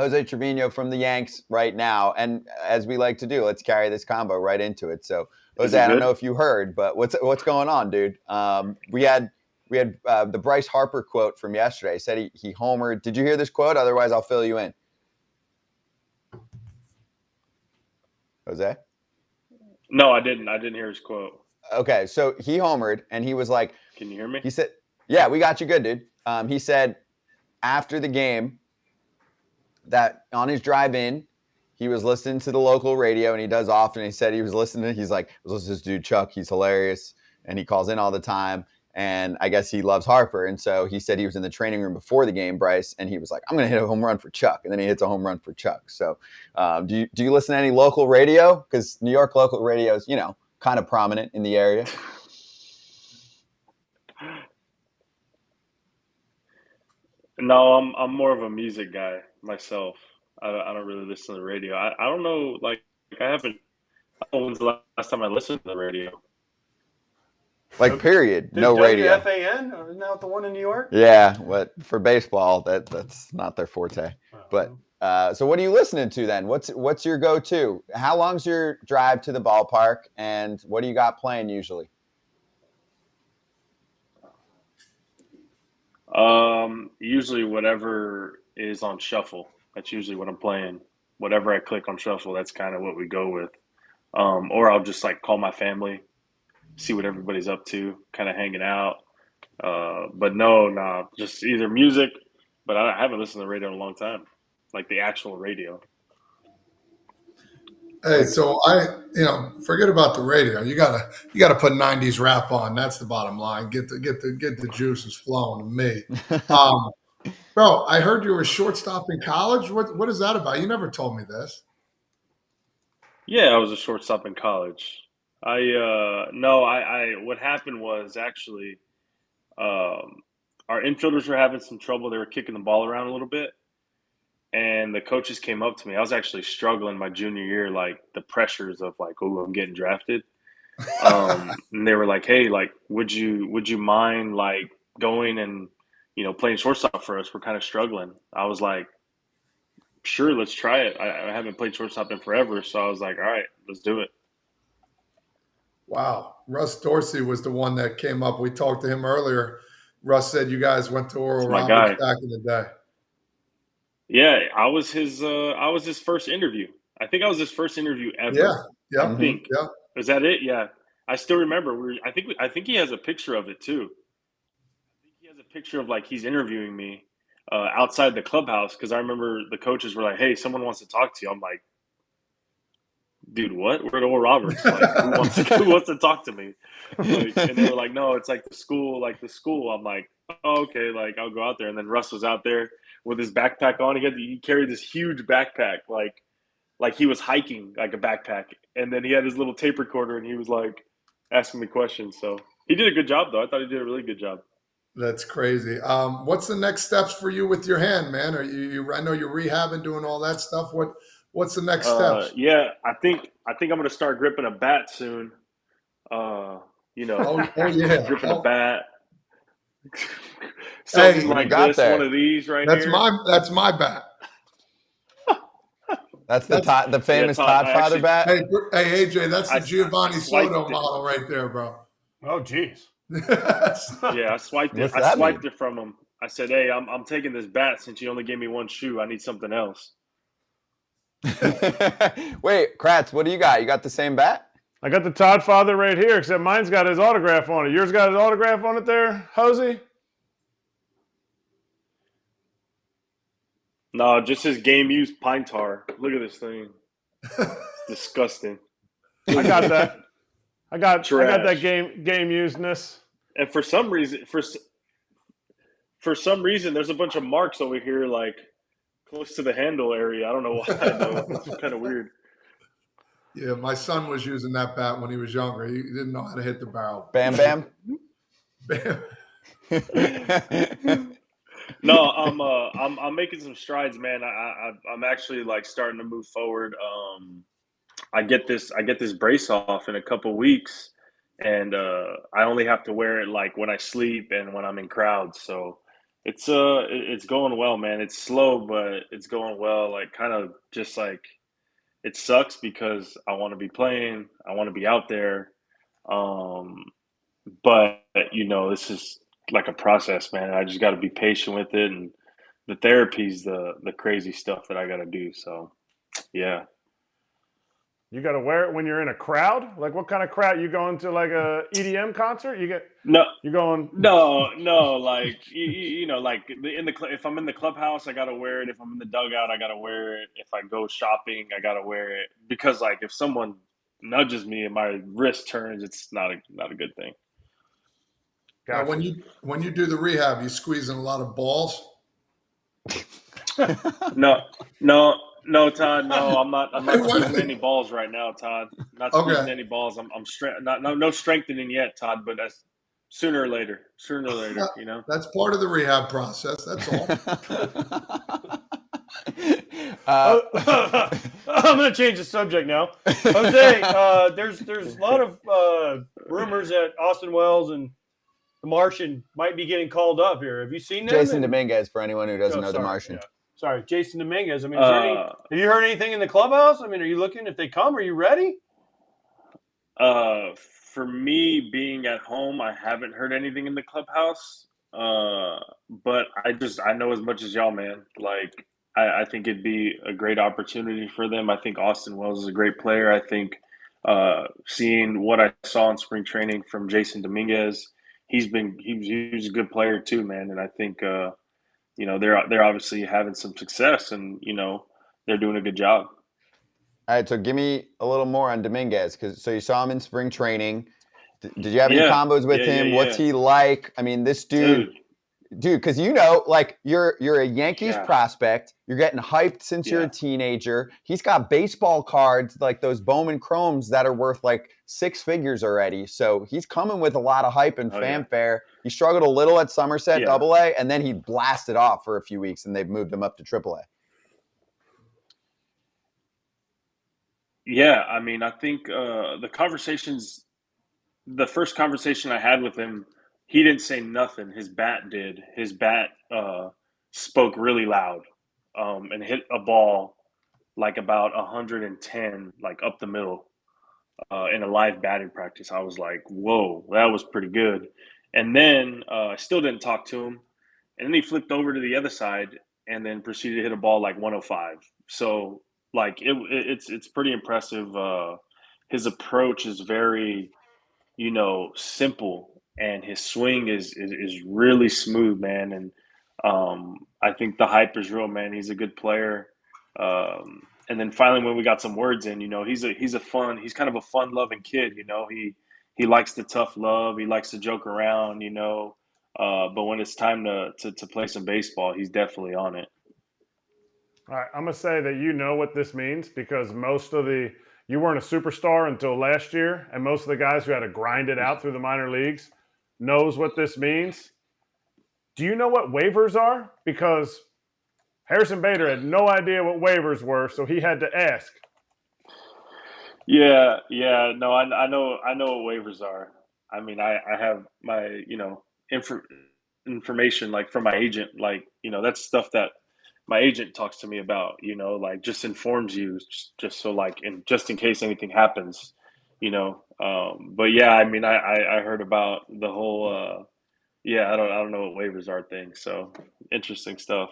Jose Trevino from the Yanks right now. And as we like to do, let's carry this combo right into it. So, Jose, I don't know if you heard, but what's going on, dude? We had the Bryce Harper quote from yesterday. He said he homered. Did you hear this quote? Otherwise, I'll fill you in. Jose? No, I didn't. I didn't hear his quote. Okay, so he homered, and he was like, "Can you hear me?" He said, "Yeah, we got you good, dude." He said after the game that on his drive in, he was listening to the local radio, and he does often. He said he was listening. He's like, I was listening to this dude, Chuck. He's hilarious, and he calls in all the time. And I guess he loves Harper. And so he said he was in the training room before the game, Bryce, and he was like, I'm going to hit a home run for Chuck. And then he hits a home run for Chuck. So do you listen to any local radio? Because New York local radio is, kind of prominent in the area. No, I'm more of a music guy myself. I don't really listen to the radio. I don't know, I don't know when's the last time I listened to the radio. Period. No radio. WFAN? Isn't that the one in New York? Yeah, for baseball, that's not their forte. But so what are you listening to then? What's your go-to? How long's your drive to the ballpark, and what do you got playing usually? Usually whatever is on shuffle. That's usually what I'm playing. Whatever I click on shuffle, that's kind of what we go with. Or I'll just call my family, see what everybody's up to, kind of hanging out. But no, just either music. But I haven't listened to the radio in a long time, like the actual radio. Hey, so forget about the radio. You gotta put '90s rap on. That's the bottom line. Get the juices flowing to me. Bro, I heard you were a shortstop in college. What is that about? You never told me this. Yeah, I was a shortstop in college. What happened was actually, our infielders were having some trouble. They were kicking the ball around a little bit. And the coaches came up to me. I was actually struggling my junior year, the pressures of I'm getting drafted. And they were like, "Hey, would you mind going and playing shortstop for us? We're kind of struggling." I was like, "Sure, let's try it." I haven't played shortstop in forever, so I was like, "All right, let's do it." Wow, Russ Dorsey was the one that came up. We talked to him earlier. Russ said you guys went to Oral Roberts back in the day. Yeah, I was his first interview. I think I was his first interview ever. Yeah. I think. Yeah. Is that it? Yeah. I still remember. I think he has a picture of it too. I think he has a picture of he's interviewing me outside the clubhouse, because I remember the coaches were like, "Hey, someone wants to talk to you." I'm like, "Dude, what? We're at Oral Roberts. Who wants to talk to me?" And they were like, "No, it's the school, the school." I'm like, "Oh, okay, I'll go out there." And then Russ was out there with his backpack on. He carried this huge backpack, like he was hiking, a backpack. And then he had his little tape recorder, and he was asking me questions. So he did a good job, though. I thought he did a really good job. That's crazy. What's the next steps for you with your hand, man? Are you? I know you're rehabbing, doing all that stuff. What's the next steps? Yeah, I think I'm going to start gripping a bat soon. Oh yeah, gripping a bat. Something like this, there. one of these right here. That's my bat. That's the famous Todd Father bat. Hey, AJ, that's the Giovanni Soto model right there, bro. Oh, geez. Yeah, I swiped it. I swiped it from him. I said, "Hey, I'm taking this bat since you only gave me one shoe. I need something else." Wait, Kratz, what do you got? You got the same bat? I got the Todd Father right here, except mine's got his autograph on it. Yours got his autograph on it there, Jose? No, just his game-used pine tar. Look at this thing. It's disgusting. I got that. I got that game usedness. And for some reason, there's a bunch of marks over here, close to the handle area. I don't know why, though. It's kind of weird. Yeah, my son was using that bat when he was younger. He didn't know how to hit the barrel. Bam, bam. Bam. No, I'm making some strides, man. I'm actually starting to move forward. I get this brace off in a couple weeks, and I only have to wear it when I sleep and when I'm in crowds. So It's going well, man. It's slow, but it's going well. Like kind of just like it sucks because I want to be playing, I want to be out there. Um, but this is like a process, man. I just got to be patient with it, and the therapy's the crazy stuff that I got to do. So, yeah. You got to wear it when you're in a crowd. Like, what kind of crowd? You going to like a EDM concert? No, You going? no. Like like if I'm in the clubhouse, I gotta wear it. If I'm in the dugout, I gotta wear it. If I go shopping, I gotta wear it because like if someone nudges me and my wrist turns, it's not a good thing. Now, Gotcha. when you do the rehab, you squeezing a lot of balls. No, no, Todd. No, I'm Hey, not squeezing any balls right now, Todd. Not squeezing Okay. any balls. I'm not no strengthening yet, Todd. But that's sooner or later. Sooner or later, That's part of the rehab process. That's all. I'm going to change the subject now. Jose, there's a lot of rumors that Austin Wells and the Martian might be getting called up here. Have you seen them? Jasson Dominguez, for anyone who doesn't know the Martian. Yeah. Sorry, Jasson Dominguez. I mean, have you heard anything in the clubhouse? I mean, are you looking if they come? Are you ready? For me being at home, I haven't heard anything in the clubhouse. But I know as much as y'all, man. Like I think it'd be a great opportunity for them. I think Austin Wells is a great player. I think seeing what I saw in spring training from Jasson Dominguez, he was a good player too, man. And I think they're obviously having some success, and they're doing a good job. All right, so give me a little more on Dominguez, so you saw him in spring training. Did you have any Yeah. combos with him? Yeah. What's he like? I mean, this dude, because like you're a Yankees prospect. You're getting hyped since you're a teenager. He's got baseball cards like those Bowman Chromes that are worth like 6 figures already. So he's coming with a lot of hype and fanfare. He struggled a little at Somerset AA, and then he blasted off for a few weeks, and they've moved him up to AAA. Yeah, I mean, I think the first conversation I had with him, he didn't say nothing. His bat did. His bat spoke really loud and hit a ball like about 110, like up the middle in a live batting practice. I was like, whoa, that was pretty good. And then I still didn't talk to him. And then he flipped over to the other side and then proceeded to hit a ball like 105. So like it's pretty impressive. His approach is very simple, and his swing is really smooth, man. And I think the hype is real, man. He's a good player. And then finally, when we got some words in, he's kind of a fun loving kid. He likes the tough love. He likes to joke around. But when it's time to play some baseball, he's definitely on it. All right, I'm gonna say that you know what this means because you weren't a superstar until last year, and most of the guys who had to grind it out through the minor leagues knows what this means. Do you know what waivers are? Because Harrison Bader had no idea what waivers were, so he had to ask. Yeah, no, I know what waivers are. I mean, I have my information like from my agent, like that's stuff that my agent talks to me about, like just informs you just so like just in case anything happens, but yeah, I mean I heard about the whole I don't know what waivers are thing, so interesting stuff.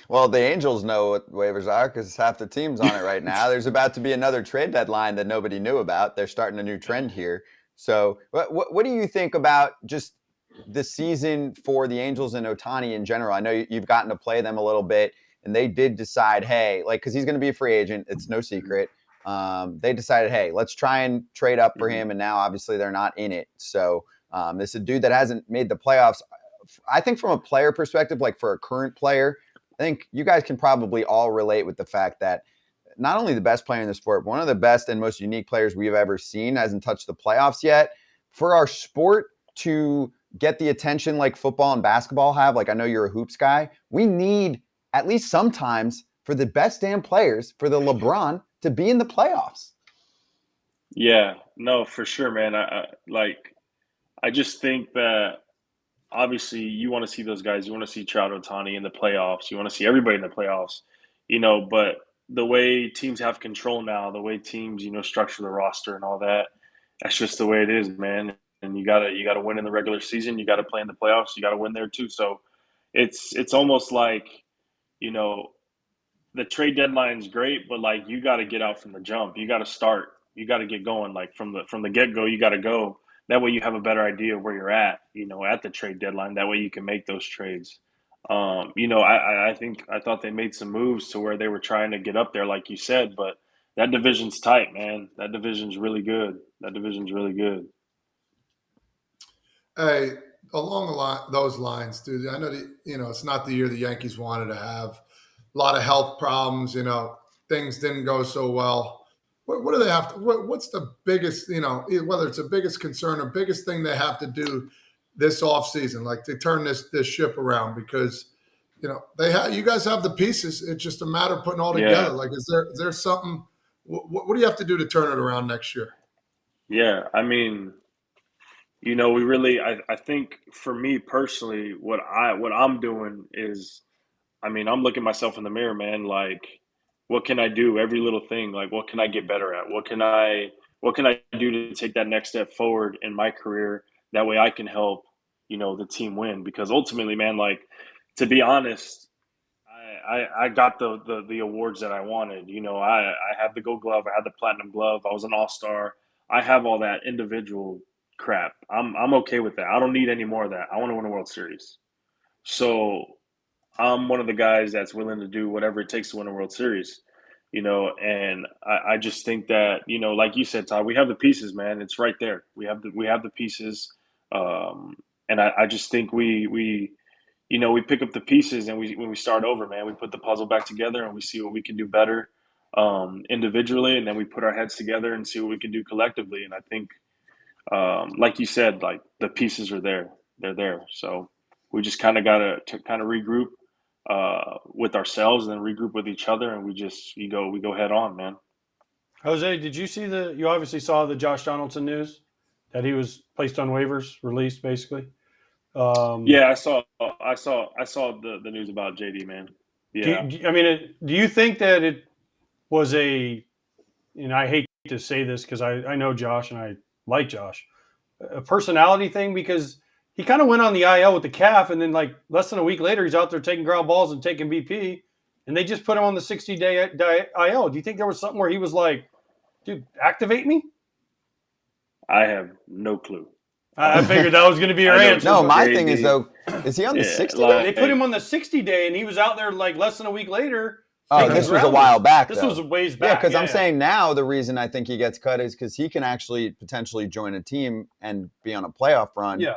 Well, the Angels know what waivers are because half the team's on it right now. There's about to be another trade deadline that nobody knew about. They're starting a new trend here. So what do you think about just the season for the Angels and Ohtani in general? I know you've gotten to play them a little bit, and they did decide, hey, like, because he's going to be a free agent. It's no secret. They decided, hey, let's try and trade up for him, and now obviously they're not in it. So this is a dude that hasn't made the playoffs. I think from a player perspective, like for a current player, I think you guys can probably all relate with the fact that not only the best player in the sport, but one of the best and most unique players we've ever seen hasn't touched the playoffs yet. For our sport to get the attention like football and basketball have, like I know you're a hoops guy, we need at least sometimes for the best damn players, for the LeBron to be in the playoffs. Yeah, no, for sure, man. I just think that obviously you want to see those guys. You want to see Trout, Ohtani in the playoffs. You want to see everybody in the playoffs, but the way teams have control now, the way teams, structure the roster and all that, that's just the way it is, man. And you gotta win in the regular season. You gotta play in the playoffs. You gotta win there too. So it's almost like, you know, the trade deadline's great, but like you got to get out from the jump. You got to start. You got to get going. Like from the get go, you got to go. That way, you have a better idea of where you're at. At the trade deadline. That way, you can make those trades. I thought they made some moves to where they were trying to get up there, like you said. But that division's tight, man. That division's really good. That division's really good. Hey, along those lines, dude. I know it's not the year the Yankees wanted to have. A lot of health problems. Things didn't go so well. What do they have to? What's the biggest? Whether it's the biggest concern or biggest thing they have to do this offseason, like to turn this ship around, because you guys have the pieces. It's just a matter of putting all together. Yeah. Like, is there something? What do you have to do to turn it around next year? Yeah, I mean, we really. I think for me personally, what I'm doing is, I'm looking myself in the mirror, man. Like, what can I do? Every little thing. Like, what can I get better at? What can I do to take that next step forward in my career? That way I can help, the team win. Because ultimately, man, like, to be honest, I got the awards that I wanted. I have the gold glove, I had the platinum glove, I was an all-star. I have all that individual crap. I'm okay with that. I don't need any more of that. I want to win a World Series. So I'm one of the guys that's willing to do whatever it takes to win a World Series, and I just think that, like you said, Todd, we have the pieces, man. It's right there. We have the pieces. And I just think we pick up the pieces and when we start over, man, we put the puzzle back together and we see what we can do better individually. And then we put our heads together and see what we can do collectively. And I think, like you said, like the pieces are there. They're there. So we just kind of got to kind of regroup with ourselves and then regroup with each other, and we go head on, man. Jose, did you see you obviously saw the Josh Donaldson news that he was placed on waivers, released basically? Yeah, I saw the news about JD, man. Yeah. Do you think that it was I hate to say this because I know Josh and I like Josh, a personality thing, because he kind of went on the IL with the calf, and then like less than a week later, he's out there taking ground balls and taking BP, and they just put him on the 60-day IL. Do you think there was something where he was like, dude, activate me? I have no clue. I figured that was going to be your answer. No, my thing is, though, is he on the 60 day? They put him on the 60-day, and he was out there like less than a week later. Oh, this was a while back. This though. was a ways back. Yeah, because I'm saying now the reason I think he gets cut is because he can actually potentially join a team and be on a playoff run. Yeah.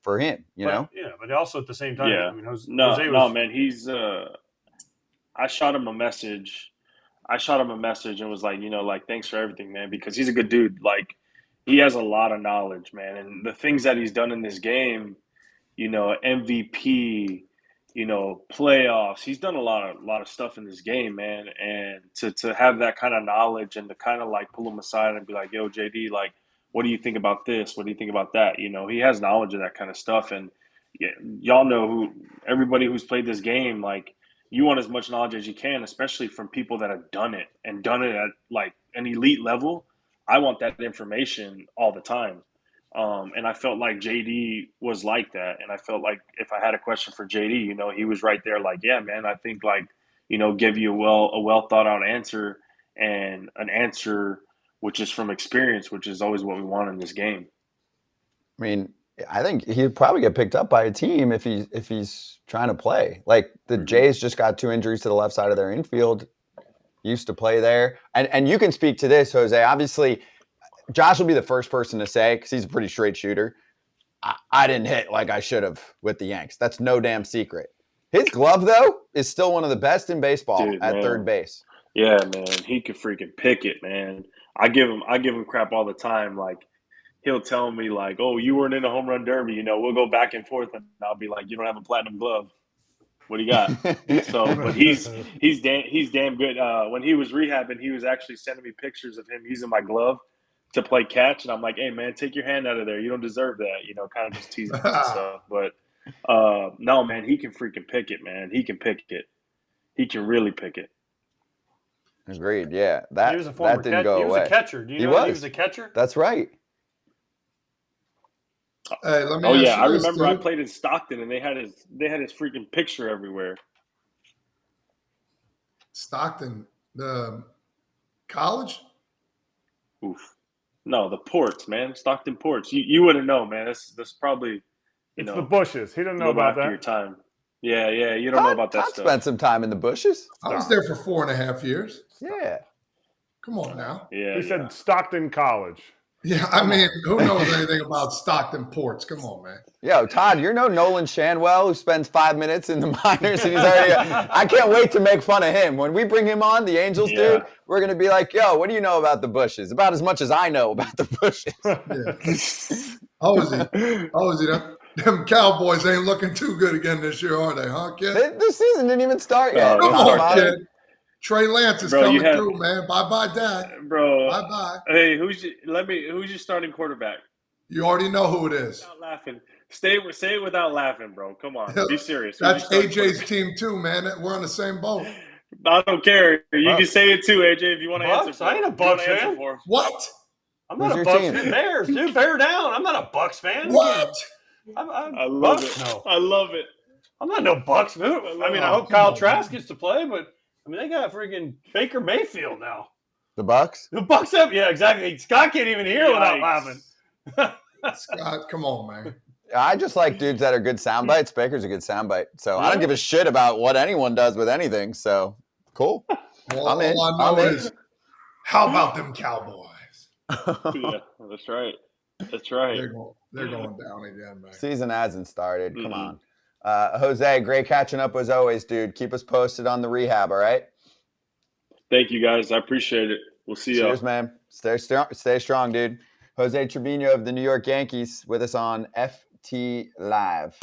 For him, know. Yeah, but also at the same time, yeah. Jose no, man. He's. I shot him a message. And was like, thanks for everything, man, because he's a good dude. Like, he has a lot of knowledge, man, and the things that he's done in this game, MVP, playoffs. He's done a lot of stuff in this game, man, and to have that kind of knowledge and to kind of like pull him aside and be like, yo, JD, like, what do you think about this? What do you think about that? He has knowledge of that kind of stuff, and y'all know everybody who's played this game, like, you want as much knowledge as you can, especially from people that have done it at like an elite level. I want that information all the time. And I felt like JD was like that. And I felt like if I had a question for JD, he was right there like, yeah, man, I think like, give you a well thought out answer, and an answer which is from experience, which is always what we want in this game. I mean, I think he'd probably get picked up by a team if he's trying to play. Like the Jays just got 2 injuries to the left side of their infield. He used to play there. And you can speak to this, Jose. Obviously, Josh will be the first person to say, because he's a pretty straight shooter, I didn't hit like I should have with the Yanks. That's no damn secret. His glove, though, is still one of the best in baseball at third base. Yeah, man. He could freaking pick it, man. I give him crap all the time. Like, he'll tell me like, "Oh, you weren't in a home run derby." We'll go back and forth, and I'll be like, "You don't have a platinum glove. What do you got?" So, but he's damn good. When he was rehabbing, he was actually sending me pictures of him using my glove to play catch, and I'm like, hey man, take your hand out of there. You don't deserve that. Kind of just teasing him and stuff. But no, man, he can freaking pick it, man. He can pick it. He can really pick it. Agreed. Yeah, that He was a former that didn't go he away. was a catcher. Do you He know was. he was a catcher? That's right. Hey, let me Oh ask yeah, you I this, remember I dude. played in Stockton, and they had his freaking picture everywhere. Stockton, the college? Oof. No, the ports, man. Stockton ports. You wouldn't know, man. That's probably It's the bushes. He didn't a know little about after your that. time. Yeah, you don't know about that Todd stuff. spent some time in the bushes. I was there for 4.5 years. Yeah. Come on now. Yeah, He said Stockton College. Yeah, I mean, who knows anything about Stockton ports? Come on, man. Yo, Todd, you're no Nolan Shanwell who spends 5 minutes in the minors and he's already. I can't wait to make fun of him when we bring him on. The Angels, Yeah. dude. We're gonna be like, yo, what do you know about the bushes? About as much as I know about the bushes. Yeah. How is he? Them Cowboys ain't looking too good again this year, are they, huh, kid? The season didn't even start yet. Oh, Come Talk yeah. on, about kid. it. Trey Lance is Bro, you coming have- through, man. Bye-bye, Dak. bro. Bye-bye. Hey, who's your starting quarterback? You already know who it is. Without laughing. Say it without laughing, bro. Come on, be serious. Who's That's your starting AJ's quarterback? team too, man. We're on the same boat. I don't care. You Bucks. can say it too, AJ, if you want to answer Bucks? for I ain't a him. If you wanna Bucks answer fan. for him. What? I'm Who's not a your Bucks team? fan. Bears, dude, bear down. I'm not a Bucks fan. What? I'm I love Bucks? it. No, I love it. I'm not no Bucks fan. I mean, I hope come Kyle on, Trask man. gets to play, but I mean, they got freaking Baker Mayfield now. The Bucks. The Bucks have, yeah, exactly. Scott can't even hear without Yikes. laughing. Scott, come on, man. I just like dudes that are good sound bites. Baker's a good sound bite. So I don't Yeah. give a shit about what anyone does with anything. So cool. All in. I know I'm in. is, how about them Cowboys? Yeah, that's right. That's right. They're going down again, man. Season hasn't started. Come Mhm. on. Jose, great catching up as always, dude. Keep us posted on the rehab, all right? Thank you, guys. I appreciate it. We'll see you. Cheers, man. Stay strong, dude. Jose Trevino of the New York Yankees with us on FT Live.